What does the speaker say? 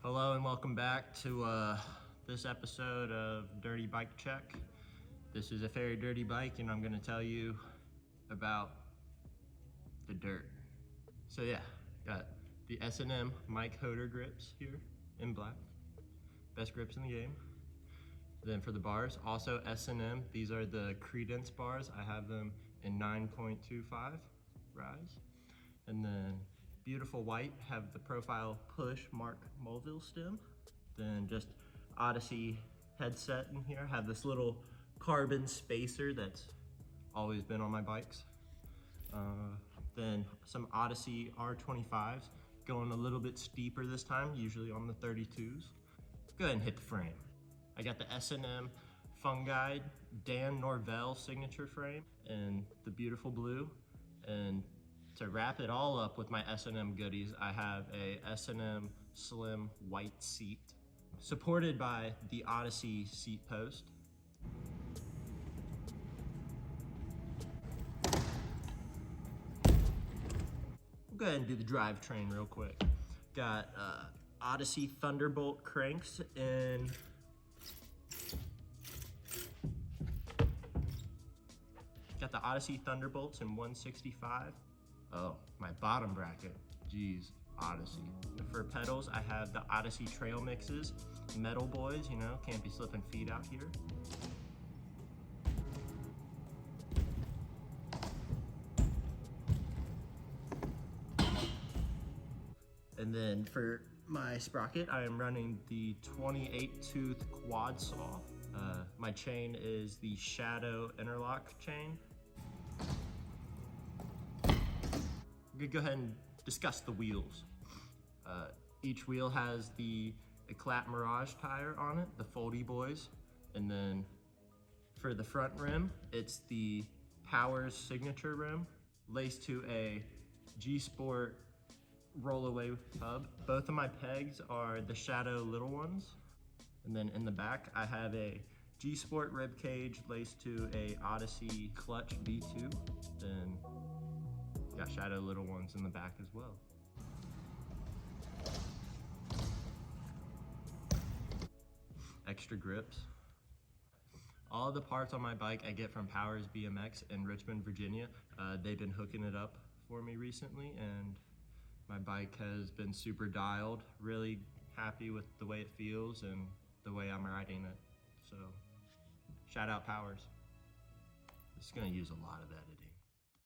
Hello and welcome back to this episode of Dirty Bike Check. This is a very dirty bike and I'm gonna tell you about the dirt. So yeah, got the S&M Mike Hoder grips here in black. Best grips in the game. Then for the bars, also S&M, these are the Credence bars. I have them in 9.25 rise. And then beautiful white, have the profile push Mark Mulville stem. Then just Odyssey headset in here. Have this little carbon spacer that's always been on my bikes. Then some Odyssey R25s, going a little bit steeper this time, usually on the 32s. Go ahead and hit the frame. I got the S&M Fungi Dan Norvell signature frame in the beautiful blue. And to wrap it all up with my S&M goodies, I have a S&M Slim white seat, supported by the Odyssey seat post. We'll go ahead and do the drivetrain real quick. Got Odyssey Thunderbolt cranks in Got the Odyssey Thunderbolts in 165. Oh, my bottom bracket, geez, Odyssey. For pedals, I have the Odyssey Trail Mixes, Metal Boys, you know, can't be slipping feet out here. And then for my sprocket, I am running the 28 tooth quad saw. My chain is the Shadow interlock chain. I'm gonna go ahead and discuss the wheels. Each wheel has the Eclat Mirage tire on it, the Foldy Boys. And then for the front rim, it's the Powers signature rim, laced to a G-Sport rollaway hub. Both of my pegs are the Shadow little ones. And then in the back, I have a G-Sport rib cage laced to a Odyssey clutch V2. Then got Shadow little ones in the back as well. Extra grips. All the parts on my bike I get from Powers BMX in Richmond, Virginia. They've been hooking it up for me recently and my bike has been super dialed. Really happy with the way it feels and the way I'm riding it. So shout out Powers. This is gonna use a lot of editing.